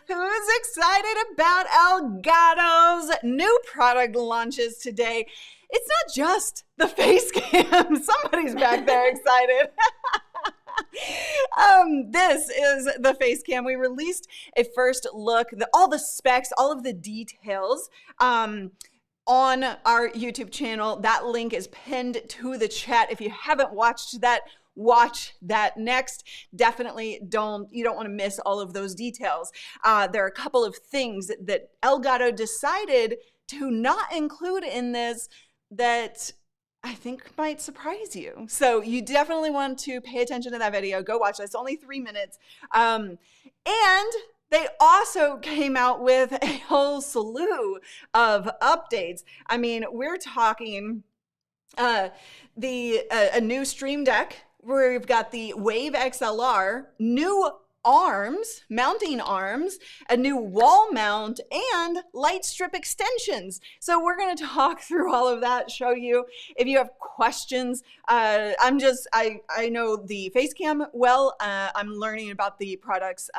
Who's excited about Elgato's new product launches today? It's not just the Facecam. Somebody's back there excited. This is the Facecam. We released a first look, all the specs, all of the details on our YouTube channel. That link is pinned to the chat. If you haven't watched that, watch that next. Definitely you don't want to miss all of those details. There are a couple of things that Elgato decided to not include in this that I think might surprise you. So you definitely want to pay attention to that video. Go watch it. It's only 3 minutes. And they also came out with a whole slew of updates. I mean, we're talking a new Stream Deck. We've got the Wave XLR, new arms, mounting arms, a new wall mount, and light strip extensions. So we're going to talk through all of that, show you. If you have questions, I know the Facecam well. I'm learning about the products,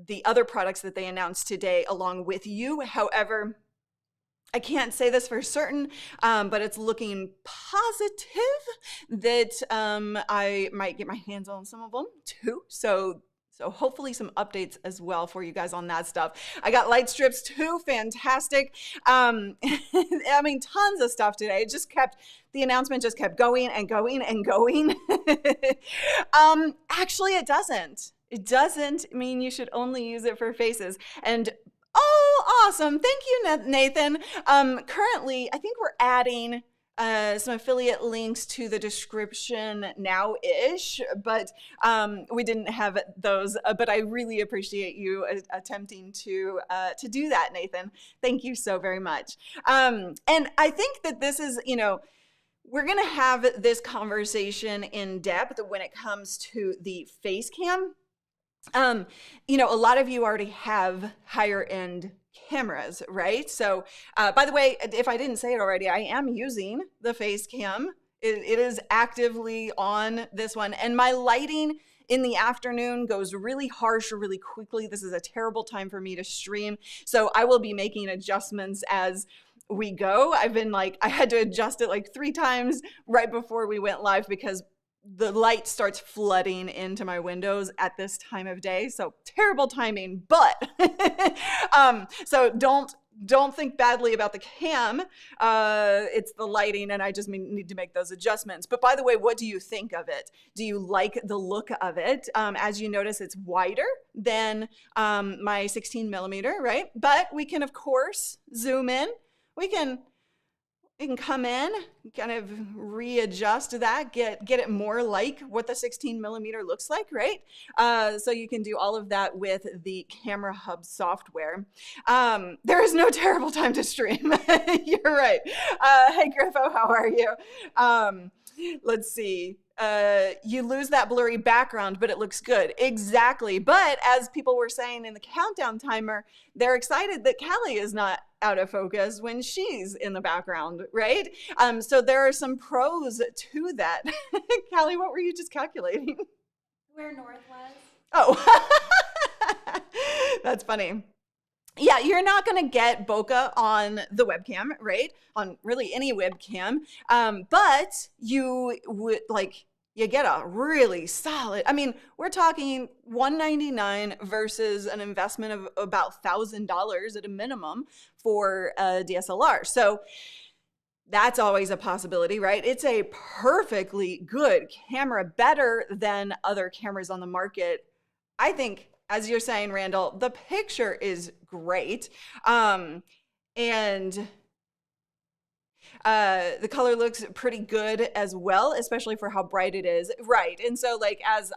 the other products that they announced today along with you. However, I can't say this for certain, but it's looking positive that I might get my hands on some of them too. So hopefully some updates as well for you guys on that stuff. I got light strips too, fantastic. I mean, tons of stuff today. The announcement just kept going and going and going. Actually, it doesn't. It doesn't mean you should only use it for faces. And oh, awesome. Thank you, Nathan. Currently, I think we're adding some affiliate links to the description now-ish, but we didn't have those. But I really appreciate you attempting to do that, Nathan. Thank you so very much. And I think that this is, we're going to have this conversation in depth when it comes to the Facecam. A lot of you already have higher end cameras, right? So, by the way, if I didn't say it already, I am using the Facecam. It is actively on this one, and my lighting in the afternoon goes really harsh really quickly. This is a terrible time for me to stream, so I will be making adjustments as we go. I had to adjust it 3 times right before we went live because the light starts flooding into my windows at this time of day. So terrible timing, but so don't think badly about the cam. It's the lighting, and I just need to make those adjustments. But by the way, what do you think of it? Do you like the look of it? As you notice, it's wider than my 16 millimeter, right? But we can, of course, zoom in. We can come in, kind of readjust that, get it more like what the 16 millimeter looks like, right? So you can do all of that with the Camera Hub software. There is no terrible time to stream. You're right. Hey, Griffo, how are you? Let's see. You lose that blurry background, but it looks good. Exactly. But as people were saying in the countdown timer, they're excited that Callie is not out of focus when she's in the background, right? So there are some pros to that. Callie, what were you just calculating? Where north was. Oh, that's funny. Yeah, you're not going to get bokeh on the webcam, right? On really any webcam. But you would you get a really solid, we're talking $199 versus an investment of about $1,000 at a minimum for a DSLR. So that's always a possibility, right? It's a perfectly good camera, better than other cameras on the market. I think, as you're saying, Randall, the picture is great. And the color looks pretty good as well, especially for how bright it is. Right. And so as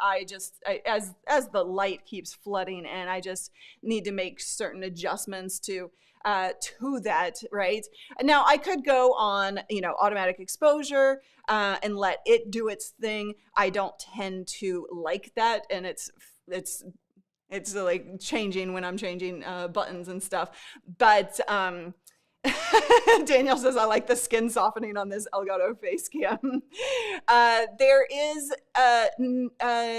the light keeps flooding in, I just need to make certain adjustments to that, right? Now I could go on, automatic exposure and let it do its thing. I don't tend to like that, and it's like changing when I'm changing buttons and stuff. But Daniel says, I like the skin softening on this Elgato Facecam. There is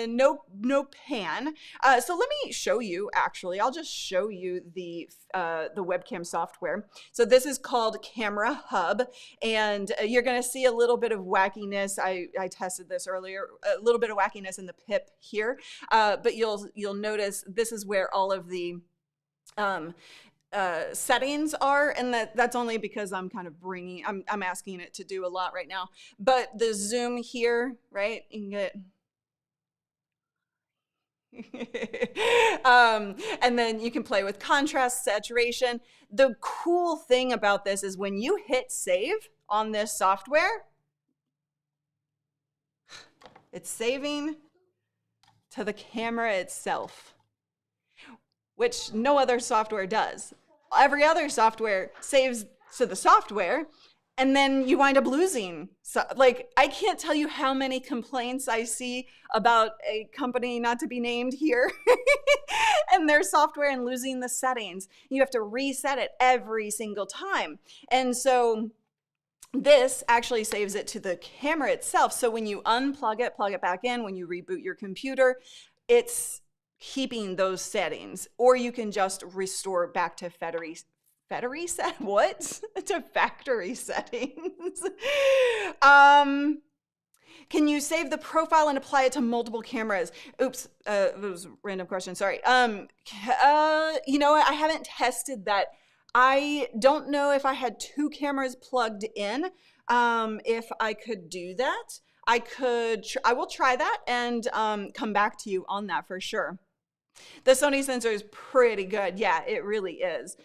no pan. So let me show you, actually. I'll just show you the webcam software. So this is called Camera Hub, and you're going to see a little bit of wackiness. I tested this earlier, a little bit of wackiness in the pip here, but you'll notice this is where all of the settings are, and that's only because I'm kind of I'm asking it to do a lot right now. But the zoom here, right? You can get and then you can play with contrast, saturation. The cool thing about this is when you hit save on this software, it's saving to the camera itself, which no other software does. Every other software saves to the software, and then you wind up losing. So, like, I can't tell you how many complaints I see about a company not to be named here and their software and losing the settings. You have to reset it every single time. And so this actually saves it to the camera itself. So when you unplug it, plug it back in, when you reboot your computer, it's keeping those settings, or you can just restore back to factory settings. Can you save the profile and apply it to multiple cameras? Oops, that was a random question, sorry. You know what, I haven't tested that. I don't know if I had two cameras plugged in, if I could do that. I will try that and come back to you on that for sure. The Sony sensor is pretty good. Yeah, it really is.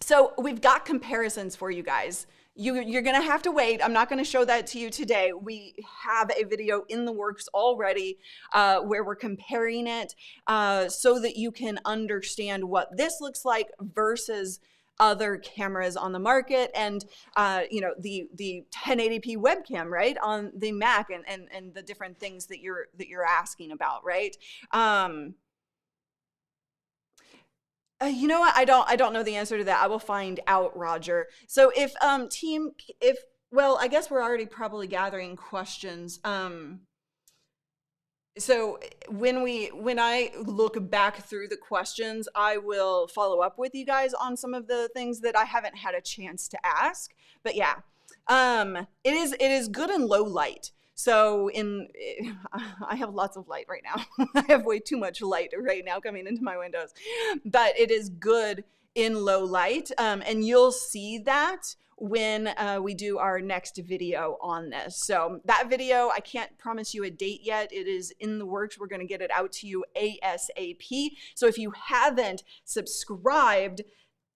So we've got comparisons for you guys. You're going to have to wait. I'm not going to show that to you today. We have a video in the works already where we're comparing it so that you can understand what this looks like versus other cameras on the market, and you know, the 1080p webcam, right, on the Mac, and the different things that you're asking about, right? You know what? I don't know the answer to that. I will find out, Roger. So if well, I guess we're already probably gathering questions. So when I look back through the questions, I will follow up with you guys on some of the things that I haven't had a chance to ask. But yeah, it is good in low light. So I have lots of light right now. I have way too much light right now coming into my windows, but it is good in low light, and you'll see that when we do our next video on this. So that video, I can't promise you a date yet. It is in the works. We're going to get it out to you ASAP. So if you haven't subscribed,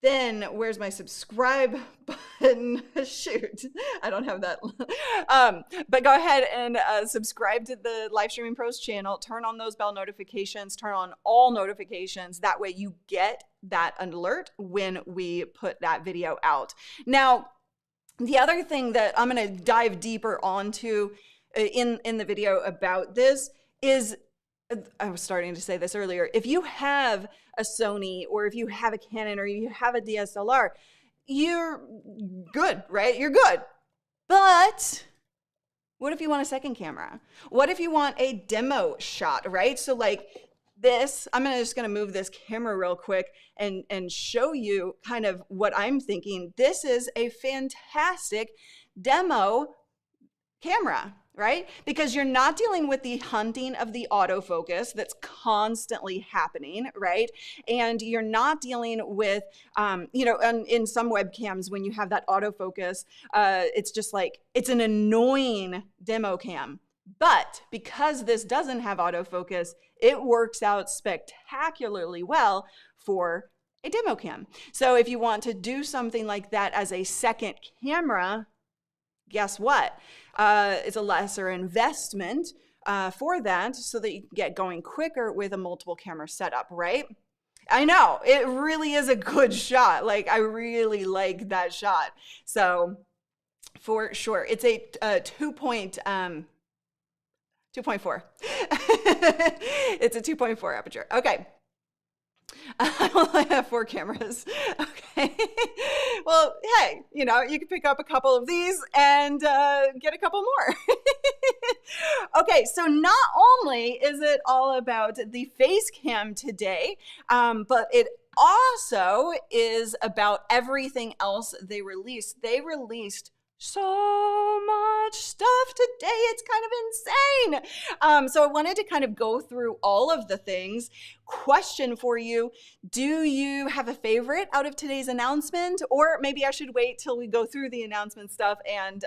then where's my subscribe button? Shoot, I don't have that. But go ahead and subscribe to the Live Streaming Pros channel. Turn on those bell notifications. Turn on all notifications. That way you get that alert when we put that video out. Now, the other thing that I'm going to dive deeper onto in the video about this is, I was starting to say this earlier, if you have a Sony, or if you have a Canon, or you have a DSLR, you're good, right? You're good. But what if you want a second camera? What if you want a demo shot, right? So like this, I'm just gonna move this camera real quick and show you kind of what I'm thinking. This is a fantastic demo camera, right? Because you're not dealing with the hunting of the autofocus that's constantly happening, right? And you're not dealing with, you know, in some webcams, when you have that autofocus, it's just like, it's an annoying demo cam. But because this doesn't have autofocus, it works out spectacularly well for a demo cam. So if you want to do something like that as a second camera, guess what? It's a lesser investment for that, so that you can get going quicker with a multiple camera setup, right? I know, it really is a good shot. Like, I really like that shot. So for sure, it's a 2.4. It's a 2.4 aperture. Okay. I only have 4 cameras. Okay. Well, hey, you know, you can pick up a couple of these and get a couple more. Okay, so not only is it all about the Facecam today, but it also is about everything else they released. They released so much stuff today. It's kind of insane. So I wanted to kind of go through all of the things. Question for you. Do you have a favorite out of today's announcement? Or maybe I should wait till we go through the announcement stuff and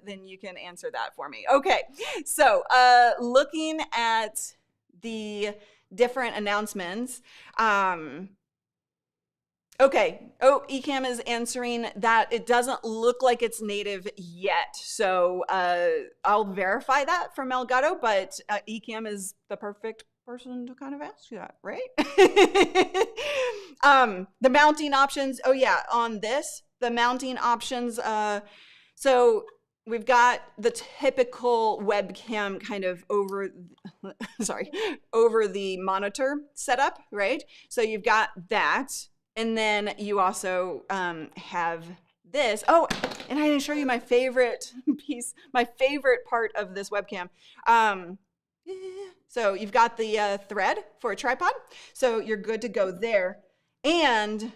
then you can answer that for me. Okay, so looking at the different announcements, okay. Oh, ECAMM is answering that it doesn't look like it's native yet. So I'll verify that from Elgato, but ECAMM is the perfect person to kind of ask you that, right? The mounting options. Oh yeah, on this, the mounting options. So we've got the typical webcam kind of over the monitor setup, right? So you've got that. And then you also have this. Oh, and I didn't show you my favorite piece, my favorite part of this webcam. So you've got the thread for a tripod. So you're good to go there. And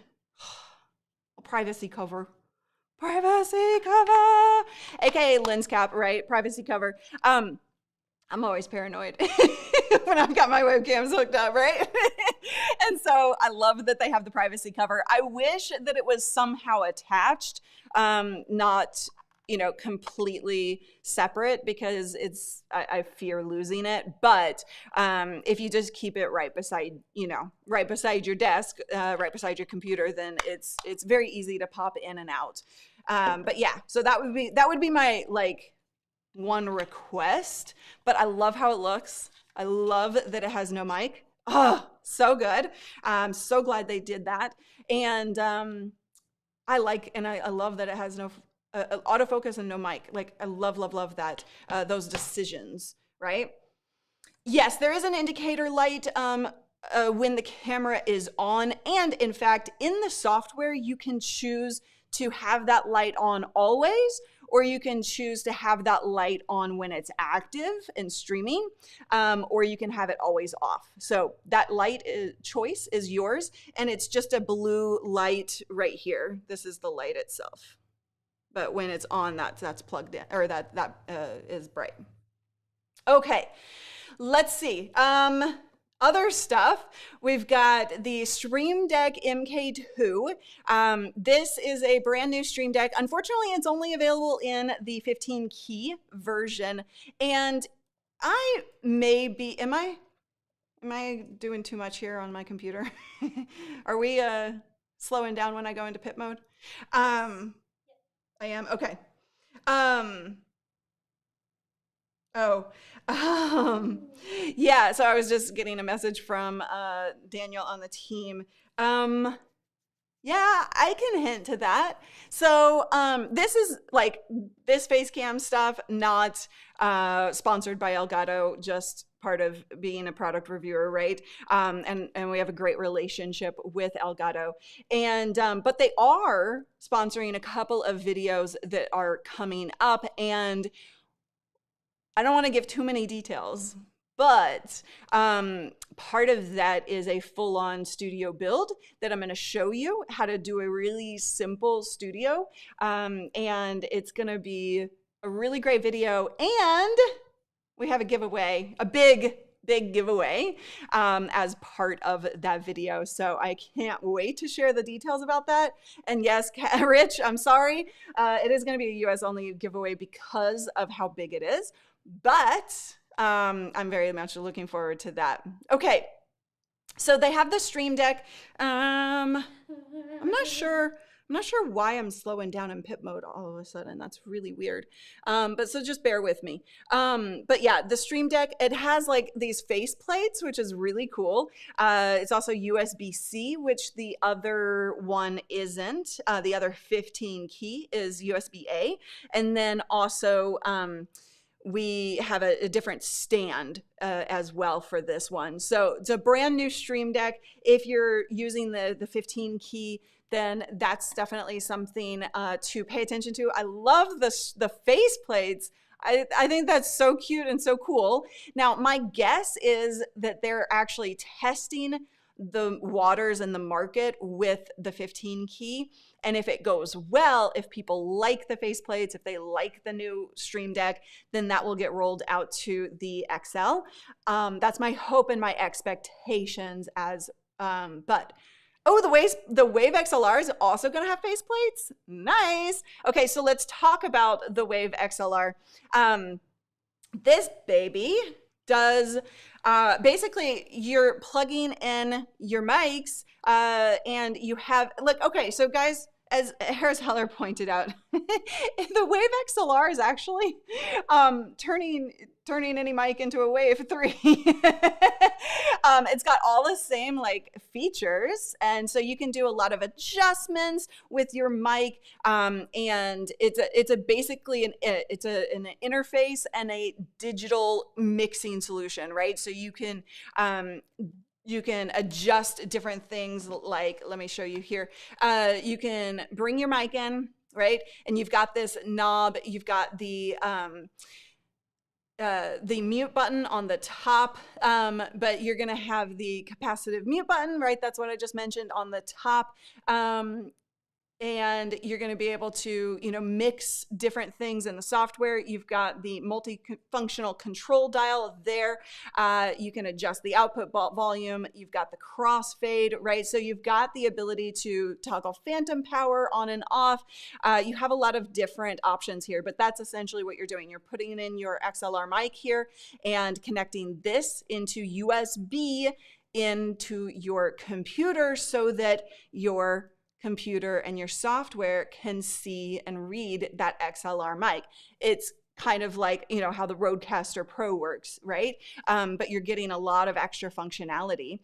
a privacy cover. Privacy cover. AKA lens cap, right? Privacy cover. I'm always paranoid when I've got my webcams hooked up, right? And so I love that they have the privacy cover. I wish that it was somehow attached, not, you know, completely separate, because I fear losing it. But if you just keep it right beside, you know, right beside your desk, right beside your computer, then it's very easy to pop in and out. But yeah, so that would be my like one request, but I love how it looks. I love that it has no mic. Oh, so good. I'm so glad they did that. And I love that it has no autofocus and no mic. Like I love that, those decisions, right? Yes, there is an indicator light when the camera is on. And in fact, in the software, you can choose to have that light on always, or you can choose to have that light on when it's active and streaming, or you can have it always off. So that light choice is yours, and it's just a blue light right here. This is the light itself. But when it's on, that's plugged in, or that is bright. Okay, let's see. Other stuff, we've got the Stream Deck MK2. This is a brand new Stream Deck. Unfortunately, it's only available in the 15 key version. And I may be, am I doing too much here on my computer? Are we slowing down when I go into pit mode? I am, okay. Yeah, so I was just getting a message from Daniel on the team. Yeah, I can hint to that. So this is like this Facecam stuff, not sponsored by Elgato, just part of being a product reviewer, right? And we have a great relationship with Elgato. And but they are sponsoring a couple of videos that are coming up, and I don't want to give too many details, but part of that is a full-on studio build that I'm going to show you how to do a really simple studio. And it's going to be a really great video. And we have a giveaway, a big giveaway as part of that video. So I can't wait to share the details about that. And yes, Rich, I'm sorry. It is going to be a US only giveaway because of how big it is. But I'm very much looking forward to that. Okay, so they have the Stream Deck. I'm not sure why I'm slowing down in pit mode all of a sudden. That's really weird. But so just bear with me. But yeah, the Stream Deck, it has like these face plates, which is really cool. It's also USB-C, which the other one isn't. The other 15 key is USB-A. And then also we have a different stand as well for this one. So it's a brand new Stream Deck. If you're using the 15 key, then that's definitely something to pay attention to. I love the face plates. I think that's so cute and so cool. Now, my guess is that they're actually testing the waters in the market with the 15 key. And if it goes well, if people like the faceplates, if they like the new Stream Deck, then that will get rolled out to the XL. That's my hope and my expectations but oh, the Wave XLR is also going to have faceplates? Nice. Okay, so let's talk about the Wave XLR. This baby does, basically you're plugging in your mics and you have, look, okay, so guys, as Harris Heller pointed out, the Wave XLR is actually turning any mic into a Wave 3. It's got all the same like features, and so you can do a lot of adjustments with your mic, and it's basically an interface and a digital mixing solution, right? So you can adjust different things, like, let me show you here. You can bring your mic in, right? And you've got this knob, you've got the mute button on the top, but you're gonna have the capacitive mute button, right? That's what I just mentioned on the top. And you're going to be able to, mix different things in the software. You've got the multifunctional control dial there. You can adjust the output volume. You've got the crossfade, right? So you've got the ability to toggle phantom power on and off. You have a lot of different options here, but that's essentially what you're doing. You're putting in your XLR mic here and connecting this into USB into your computer so that your computer and your software can see and read that XLR mic. It's kind of like, how the Rodecaster Pro works, right? But you're getting a lot of extra functionality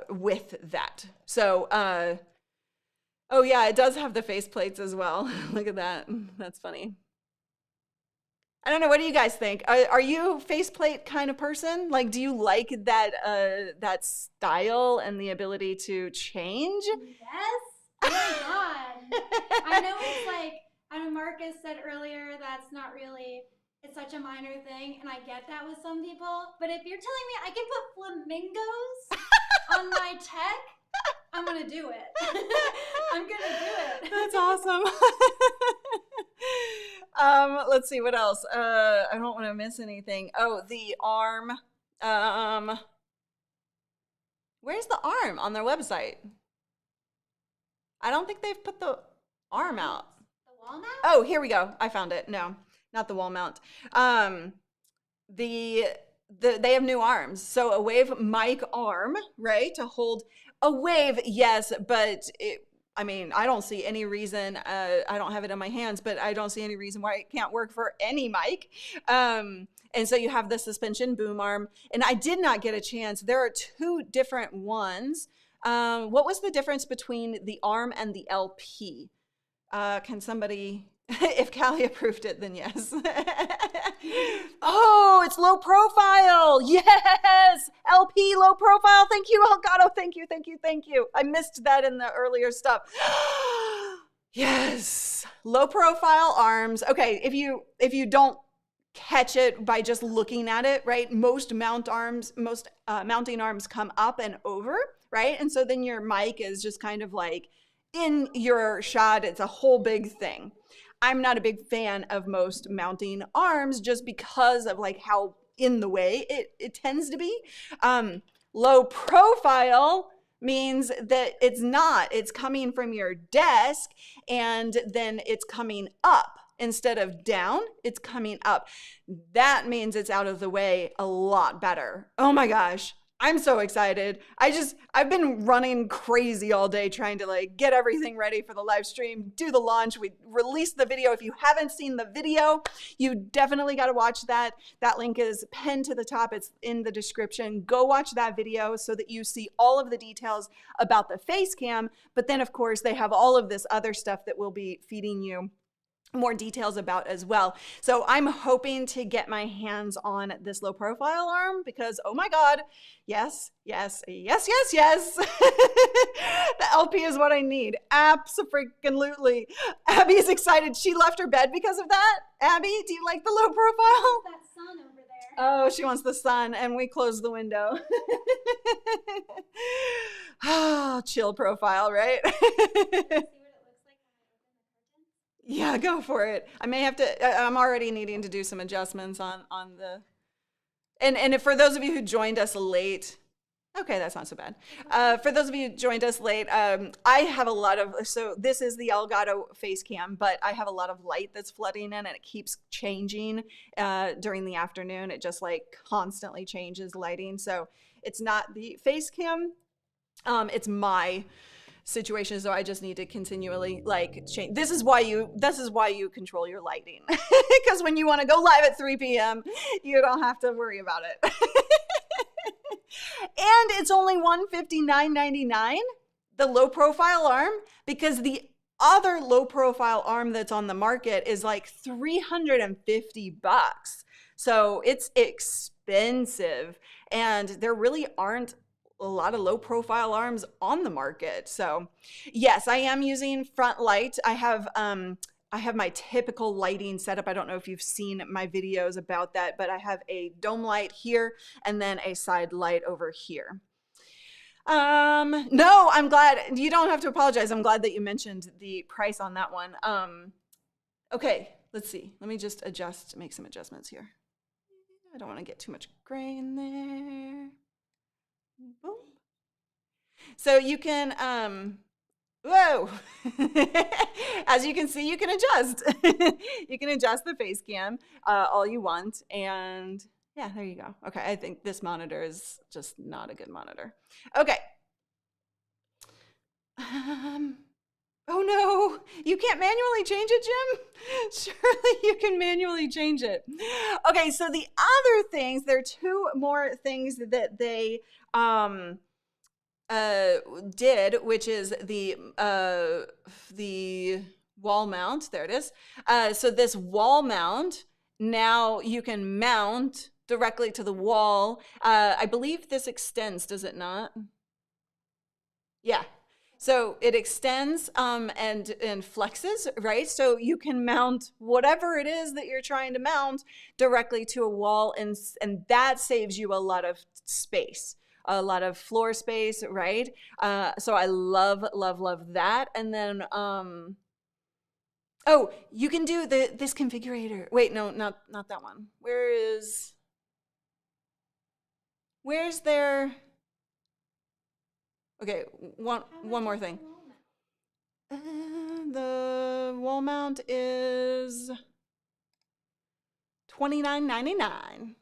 with that. So, oh yeah, it does have the faceplates as well. Look at that. That's funny. I don't know. What do you guys think? Are you a faceplate kind of person? Like, do you like that style and the ability to change? Yes. Oh my God. I know it's like, Marcus said earlier, that's not really, it's such a minor thing, and I get that with some people. But if you're telling me I can put flamingos on my tech, I'm gonna do it. I'm gonna do it. That's awesome. Let's see what else. I don't want to miss anything. Oh, the arm. Where's the arm on their website? I don't think they've put the arm out. The wall mount? Oh, here we go. I found it. No, not the wall mount. They have new arms. So a Wave mic arm, right, to hold a Wave, yes, but I don't see any reason, I don't have it in my hands, but I don't see any reason why it can't work for any mic. And so you have the suspension boom arm, and I did not get a chance. There are two different ones. What was the difference between the arm and the LP? Can somebody, if Callie approved it, then yes. Oh, it's low profile. Yes. LP low profile. Thank you, Elgato. Thank you. I missed that in the earlier stuff. Yes. Low profile arms. Okay. If you don't catch it by just looking at it, right? Most mounting arms come up and over, right? And so then your mic is just kind of like in your shot. It's a whole big thing. I'm not a big fan of most mounting arms just because of like how in the way it tends to be. Low profile means that it's coming from your desk and then it's coming up instead of down, it's coming up. That means it's out of the way a lot better. Oh my gosh. I'm so excited. I've been running crazy all day trying to like get everything ready for the live stream, do the launch. We released the video. If you haven't seen the video, you definitely got to watch that. That link is pinned to the top. It's in the description. Go watch that video so that you see all of the details about the Facecam. But then of course they have all of this other stuff that we'll be feeding you more details about as well. So I'm hoping to get my hands on this low profile arm because, oh my God, yes, yes, yes, yes, yes. The LP is what I need. Abso-freaking-lutely. Abby is excited. She left her bed because of that. Abby, do you like the low profile? That sun over there. Oh, she wants the sun, and we closed the window. Oh, chill profile, right? Yeah, go for it. I may have to, I'm already needing to do some adjustments on the, and for those of you who joined us late, okay, that's not so bad. For those of you who joined us late, I have a lot of, so this is the Elgato Facecam, but I have a lot of light that's flooding in and it keeps changing during the afternoon. It just like constantly changes lighting. So it's not the Facecam, it's my situation, so I just need to continually like change. This is why you control your lighting, because when you want to go live at 3 p.m. you don't have to worry about it. And it's only $159.99, the low profile arm, because the other low profile arm that's on the market is like $350. So it's expensive, and there really aren't a lot of low profile arms on the market. So yes, I am using front light. I have my typical lighting setup. I don't know if you've seen my videos about that, but I have a dome light here and then a side light over here. No, I'm glad. You don't have to apologize. I'm glad that you mentioned the price on that one. Okay, let's see. Let me just make some adjustments here. I don't want to get too much gray in there. Boom. So you can, whoa, as you can see, you can adjust. You can adjust the Facecam all you want. And yeah, there you go. Okay, I think this monitor is just not a good monitor. Okay. Oh no, you can't manually change it, Jim? Surely you can manually change it. Okay, so the other things, there are two more things that they did, which is the wall mount. There it is. So this wall mount, now you can mount directly to the wall. I believe this extends, does it not? Yeah. So it extends and flexes, right? So you can mount whatever it is that you're trying to mount directly to a wall, and that saves you a lot of space, a lot of floor space, right? So I love, love, love that. And then, oh, you can do this configurator. Wait, no, not that one. Where's their... Okay, one more thing. The wall mount is $29.99.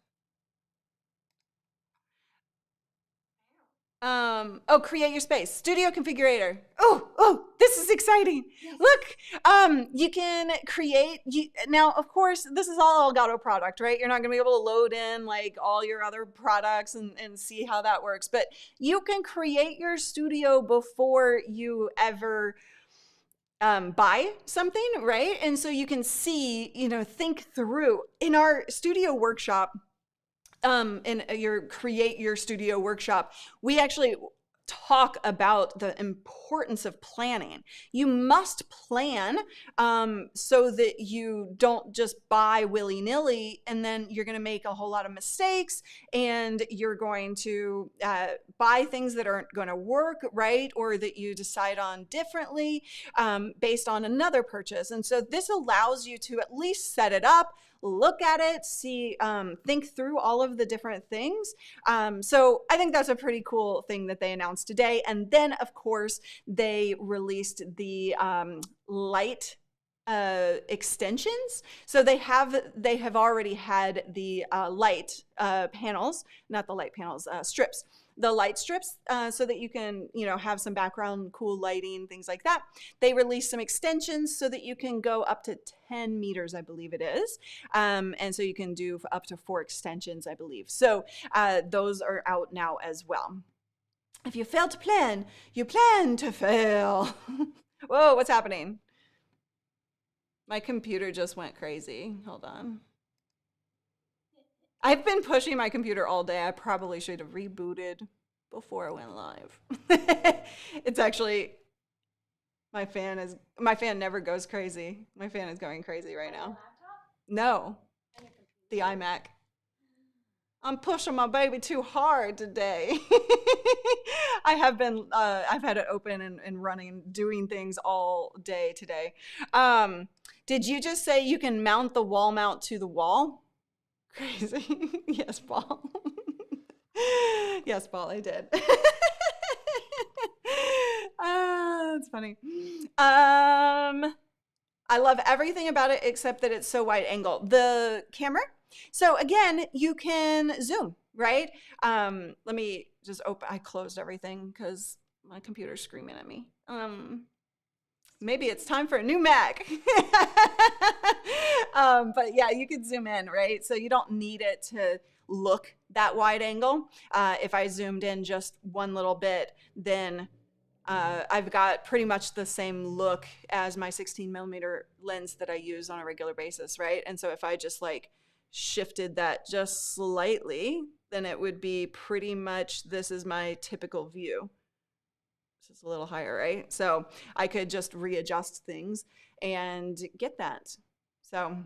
Oh, create your space. Studio configurator. Oh, this is exciting. Yes. Look, you can create, now, of course, this is all Elgato product, right? You're not gonna be able to load in like all your other products and see how that works, but you can create your studio before you ever buy something, right? And so you can see, think through. In our studio workshop, in your create your studio workshop, we actually talk about the importance of planning. You must plan so that you don't just buy willy-nilly, and then you're going to make a whole lot of mistakes, and you're going to buy things that aren't going to work, right? Or that you decide on differently based on another purchase. And so this allows you to at least set it up, look at it, see, think through all of the different things. So I think that's a pretty cool thing that they announced today. And then, of course, they released the light extensions. So they have already had the light panels, not the light panels, strips. The light strips so that you can, have some background cool lighting, things like that. They released some extensions so that you can go up to 10 meters, I believe it is. And so you can do up to 4 extensions, I believe. So those are out now as well. If you fail to plan, you plan to fail. Whoa, what's happening? My computer just went crazy. Hold on. I've been pushing my computer all day. I probably should have rebooted before I went live. It's actually, my fan never goes crazy. My fan is going crazy right now. No, the iMac. I'm pushing my baby too hard today. I've had it open and running, doing things all day today. Did you just say you can mount the wall mount to the wall? Crazy. Yes, Paul. Yes, Paul, I did. That's funny. I love everything about it except that it's so wide angle. The camera. So again, you can zoom, right? Let me just open. I closed everything because my computer's screaming at me. Maybe it's time for a new Mac. But yeah, you could zoom in, right? So you don't need it to look that wide angle. If I zoomed in just one little bit, then I've got pretty much the same look as my 16mm lens that I use on a regular basis, right? And so if I just like shifted that just slightly, then it would be pretty much, this is my typical view. This is a little higher, right? So I could just readjust things and get that. So,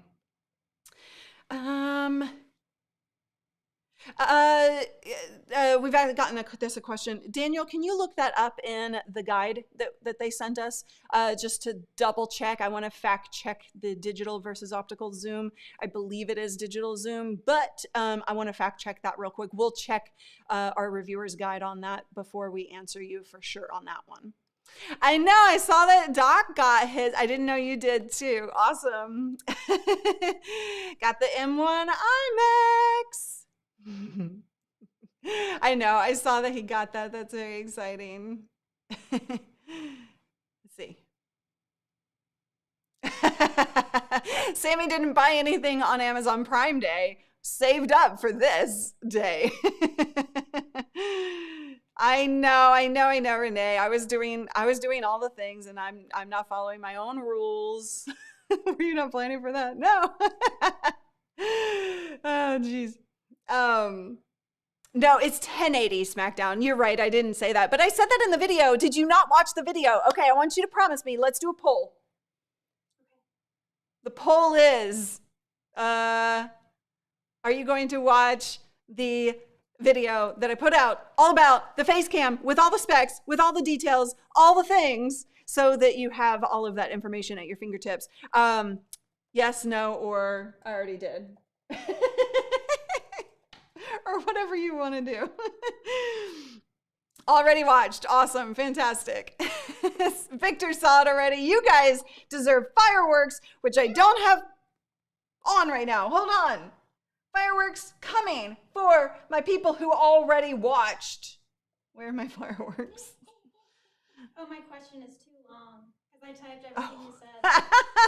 we've gotten a question. Daniel, can you look that up in the guide that they sent us just to double check? I want to fact check the digital versus optical zoom. I believe it is digital zoom, but I want to fact check that real quick. We'll check our reviewer's guide on that before we answer you for sure on that one. I know, I saw that Doc got his. I didn't know you did too. Awesome. Got the M1 IMAX. I know, I saw that he got that. That's very exciting. Let's see. Sammy didn't buy anything on Amazon Prime Day. Saved up for this day. I know, Renee. I was doing all the things, and I'm not following my own rules. Were you not planning for that? No. Oh, geez. No, it's 1080 SmackDown. You're right. I didn't say that, but I said that in the video. Did you not watch the video? Okay, I want you to promise me. Let's do a poll. The poll is, are you going to watch the video that I put out all about the Facecam with all the specs, with all the details, all the things, so that you have all of that information at your fingertips? Yes, no, or I already did. Or whatever you want to do. Already watched. Awesome. Fantastic. Victor saw it already. You guys deserve fireworks, which I don't have on right now. Hold on. Fireworks coming for my people who already watched. Where are my fireworks? Oh, my question is too long because I typed everything you said.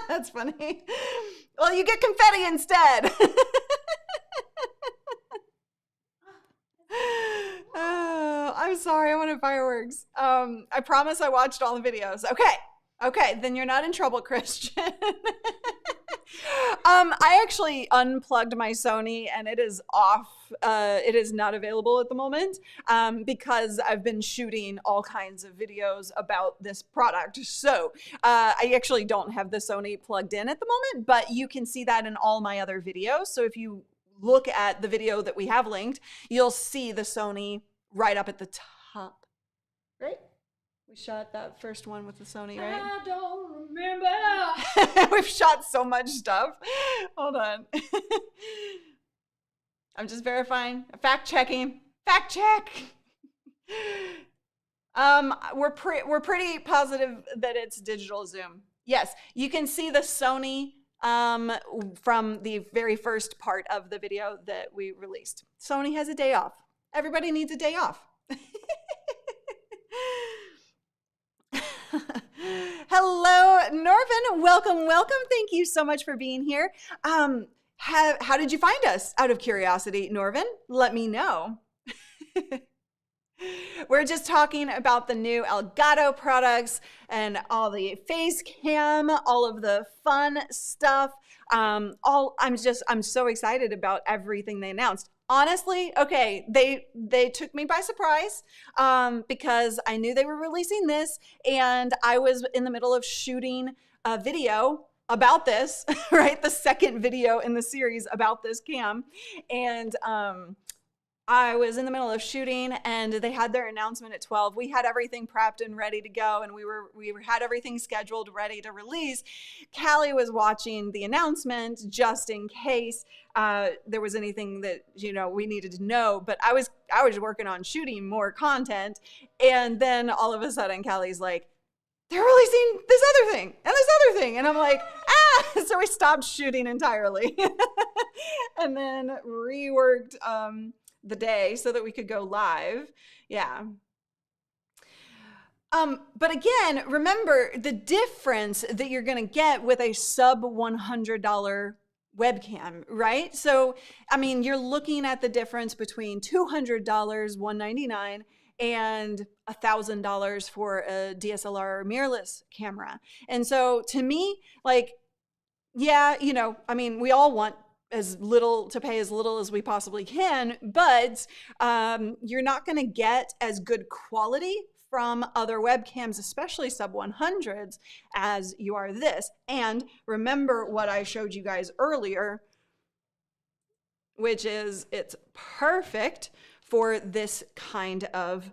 That's funny. Well, you get confetti instead. Oh, I'm sorry. I wanted fireworks. I promise I watched all the videos. Okay, then you're not in trouble, Christian. I actually unplugged my Sony and it is off. It is not available at the moment because I've been shooting all kinds of videos about this product. So I actually don't have the Sony plugged in at the moment, but you can see that in all my other videos. So if you look at the video that we have linked, you'll see the Sony right up at the top, right? We shot that first one with the Sony, right? I don't remember. We've shot so much stuff. Hold on. I'm just verifying, fact checking. Fact check. We're pretty positive that it's digital zoom. Yes, you can see the Sony from the very first part of the video that we released. Sony has a day off. Everybody needs a day off. Hello, Norvin. Welcome. Thank you so much for being here. How did you find us? Out of curiosity, Norvin, let me know. We're just talking about the new Elgato products and all the Facecam, all of the fun stuff. I'm so excited about everything they announced. Honestly, okay, they took me by surprise because I knew they were releasing this, and I was in the middle of shooting a video about this, right? The second video in the series about this cam, and I was in the middle of shooting, and they had their announcement at 12. We had everything prepped and ready to go, and we had everything scheduled, ready to release. Callie was watching the announcement just in case there was anything that we needed to know. But I was working on shooting more content, and then all of a sudden, Callie's like, "They're releasing this other thing and this other thing," and I'm like, "Ah!" So we stopped shooting entirely, and then reworked the day so that we could go live. Yeah. But again, remember the difference that you're going to get with a sub $100 webcam, right? So, I mean, you're looking at the difference between $200, $199, and $1,000 for a DSLR or mirrorless camera. And so to me, like, yeah, I mean, we all want as little as we possibly can, but you're not going to get as good quality from other webcams, especially sub 100s, as you are this. And remember what I showed you guys earlier, which is it's perfect for this kind of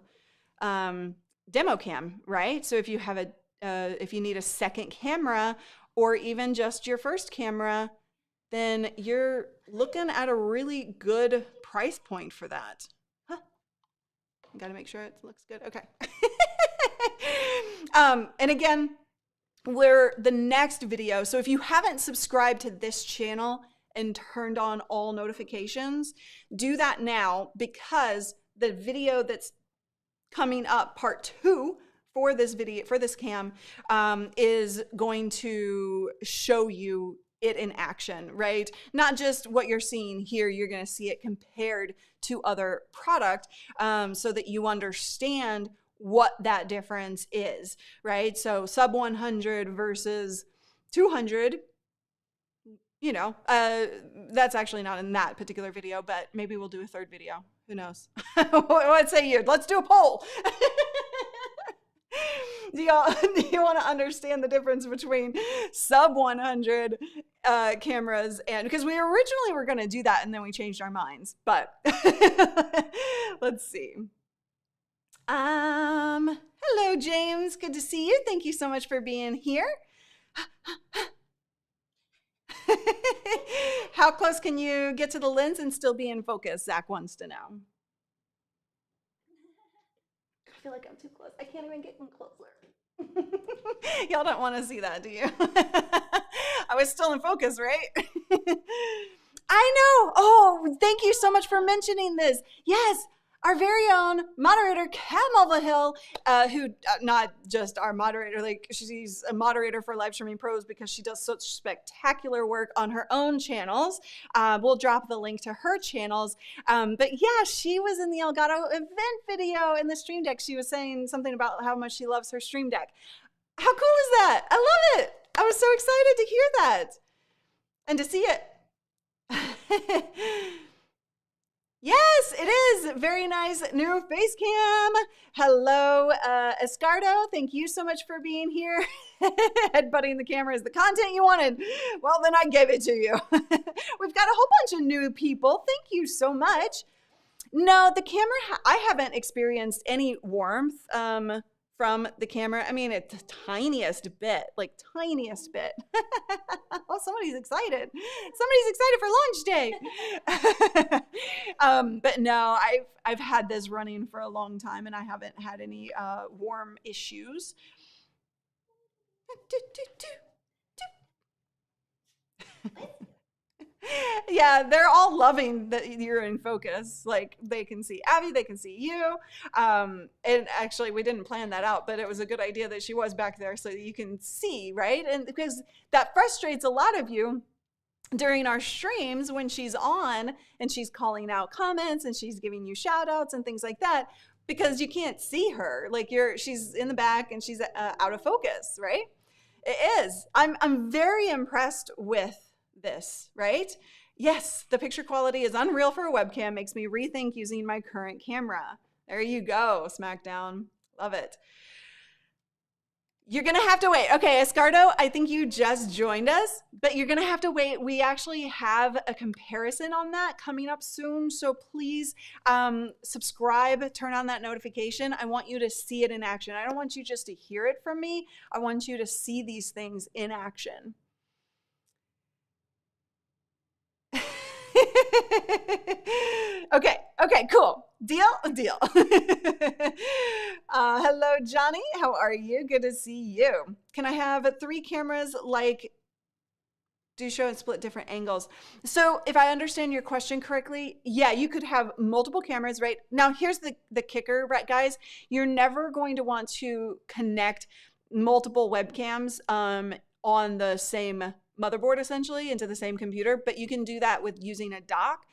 demo cam, right? So if you have if you need a second camera or even just your first camera, then you're looking at a really good price point for that. Huh. Gotta make sure it looks good. Okay. And again, the next video, so if you haven't subscribed to this channel and turned on all notifications, do that now, because the video that's coming up, part 2, for this video, for this cam, is going to show you it in action, right? Not just what you're seeing here, you're going to see it compared to other product, so that you understand what that difference is, right? So sub 100 versus 200, that's actually not in that particular video, but maybe we'll do a third video. Who knows? What say you? Let's do a poll. Do you want to understand the difference between sub 100 cameras, and because we originally were going to do that and then we changed our minds, but let's see. Hello, James. Good to see you. Thank you so much for being here. How close can you get to the lens and still be in focus? Zach wants to know. I feel like I'm too close. I can't even get in closer. Y'all don't want to see that, do you? I was still in focus, right? I know. Oh, thank you so much for mentioning this. Yes, our very own moderator, Cam Hill, who, not just our moderator, like she's a moderator for Live Streaming Pros because she does such spectacular work on her own channels. We'll drop the link to her channels. But yeah, she was in the Elgato event video in the Stream Deck. She was saying something about how much she loves her Stream Deck. How cool is that? I love it. I was so excited to hear that and to see it. Yes, it is. Very nice new face cam. Hello, Escardo. Thank you so much for being here. Headbutting the camera is the content you wanted. Well, then I gave it to you. We've got a whole bunch of new people. Thank you so much. No, the camera, I haven't experienced any warmth from the camera. I mean, it's the tiniest bit, like tiniest bit. Well, somebody's excited. Somebody's excited for launch day. But no, I've had this running for a long time and I haven't had any warm issues. Yeah, they're all loving that you're in focus. Like, they can see Abby, they can see you. And actually, we didn't plan that out, but it was a good idea that she was back there so that you can see, right? And because that frustrates a lot of you during our streams when she's on and she's calling out comments and she's giving you shout outs and things like that, because you can't see her. Like she's in the back and she's out of focus, right? It is. I'm very impressed with this, right? Yes, the picture quality is unreal for a webcam, makes me rethink using my current camera. There you go, SmackDown. Love it. You're gonna have to wait. Okay, Escardo, I think you just joined us, but you're gonna have to wait. We actually have a comparison on that coming up soon, so please subscribe, turn on that notification. I want you to see it in action. I don't want you just to hear it from me. I want you to see these things in action. Okay, cool. Deal. Hello, Johnny. How are you? Good to see you. Can I have 3 cameras like do show and split different angles? So if I understand your question correctly, yeah, you could have multiple cameras, right? Now, here's the kicker, right, guys? You're never going to want to connect multiple webcams on the same motherboard, essentially, into the same computer, but you can do that with using a dock.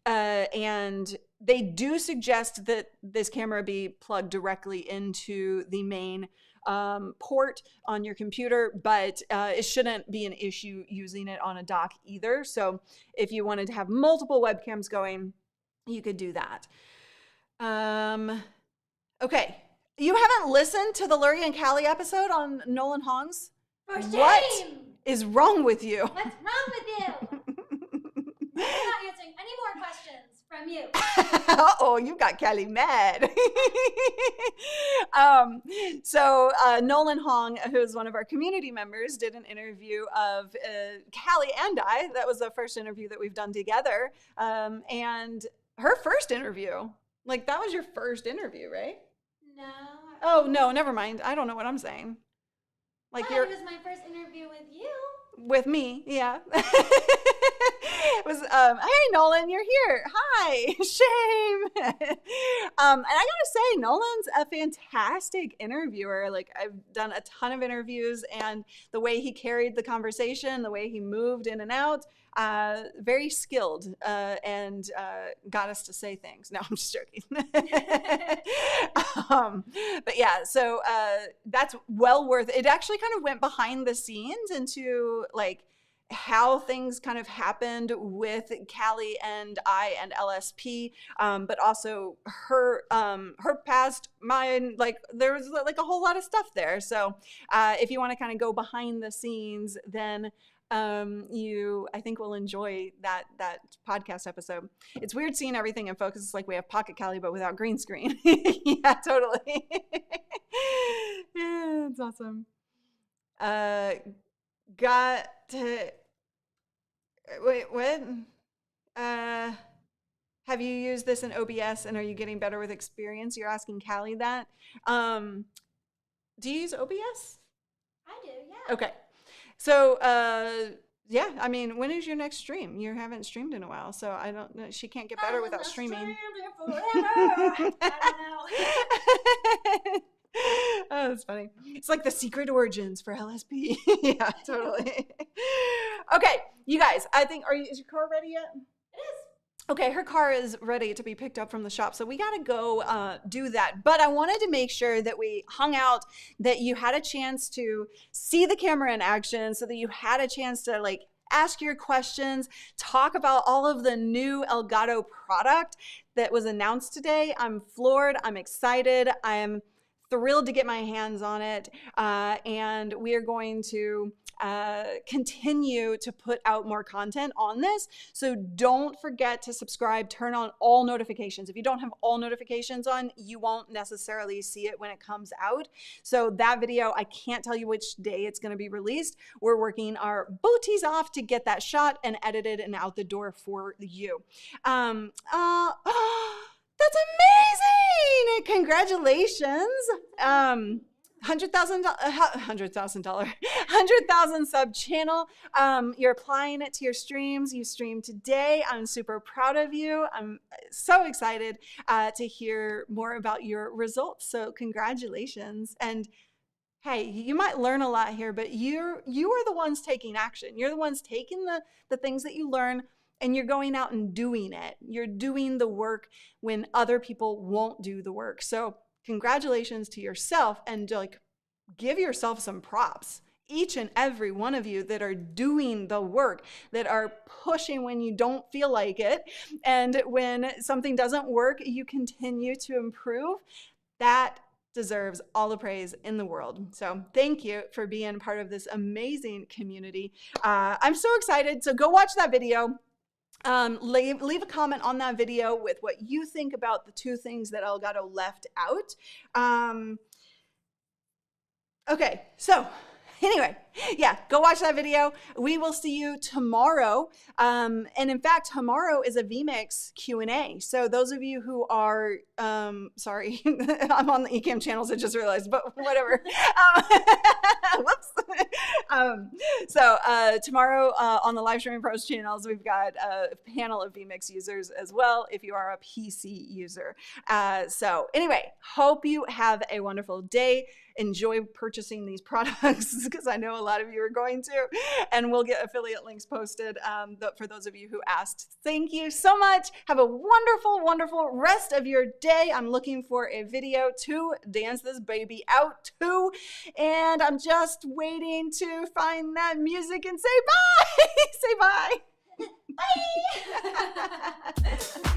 And they do suggest that this camera be plugged directly into the main port on your computer, but it shouldn't be an issue using it on a dock either. So if you wanted to have multiple webcams going, you could do that. Okay, you haven't listened to the Lurie and Callie episode on Nolan Hong's? For shame! What is wrong with you? What's wrong with you? I'm not answering any more questions from you. Uh-oh, you got Callie mad. So Nolan Hong, who is one of our community members, did an interview of Callie and I. That was the first interview that we've done together. And her first interview, like that was your first interview, right? No. Oh, no, never mind. I don't know what I'm saying. Like it was my first interview with you. With me, yeah. It was, hey, Nolan, you're here. Hi, shame. And I gotta say, Nolan's a fantastic interviewer. Like, I've done a ton of interviews, and the way he carried the conversation, the way he moved in and out, very skilled, and got us to say things. No, I'm just joking. But yeah, so that's well worth it. It actually kind of went behind the scenes into like how things kind of happened with Callie and I and LSP, but also her past, mine, like there was like a whole lot of stuff there. So if you want to kind of go behind the scenes, then you, I think, will enjoy that podcast episode. It's weird seeing everything in focus. It's like we have Pocket Callie, but without green screen. Yeah, totally. Yeah, it's awesome. Got to wait, what? Have you used this in OBS and are you getting better with experience? You're asking Callie that. Do you use OBS? I do, yeah. Okay. So, yeah, I mean, when is your next stream? You haven't streamed in a while, so I don't know. She can't get better without streaming. I don't know. Oh, that's funny. It's like the secret origins for LSP. Yeah, totally. Okay, you guys, I think, is your car ready yet? It is. Okay, her car is ready to be picked up from the shop, so we got to go do that. But I wanted to make sure that we hung out, that you had a chance to see the camera in action, so that you had a chance to like ask your questions, talk about all of the new Elgato product that was announced today. I'm floored. I'm excited. I'm thrilled to get my hands on it, and we are going to continue to put out more content on this. So don't forget to subscribe, turn on all notifications. If you don't have all notifications on, you won't necessarily see it when it comes out. So that video, I can't tell you which day it's going to be released. We're working our booties off to get that shot and edited and out the door for you. That's amazing! Congratulations! $100,000 sub channel. You're applying it to your streams. You streamed today. I'm super proud of you. I'm so excited to hear more about your results. So congratulations. And hey, you might learn a lot here, but you are the ones taking action. You're the ones taking the things that you learn and you're going out and doing it. You're doing the work when other people won't do the work. So congratulations to yourself, and like give yourself some props. Each and every one of you that are doing the work, that are pushing when you don't feel like it, and when something doesn't work, you continue to improve. That deserves all the praise in the world. So thank you for being part of this amazing community. I'm so excited. So go watch that video. Leave a comment on that video with what you think about the 2 things that Elgato left out. Okay, so anyway, yeah, go watch that video. We will see you tomorrow. And in fact, tomorrow is a vMix Q&A. So those of you who are, sorry, I'm on the ECAMM channels, I just realized, but whatever. Whoops. So tomorrow on the Live Streaming Pros channels, we've got a panel of vMix users as well, if you are a PC user. So anyway, hope you have a wonderful day. Enjoy purchasing these products, because I know a lot of you are going to, and we'll get affiliate links posted for those of you who asked. Thank you so much. Have a wonderful, wonderful rest of your day. I'm looking for a video to dance this baby out to, and I'm just waiting to find that music and say bye. Say bye. Bye.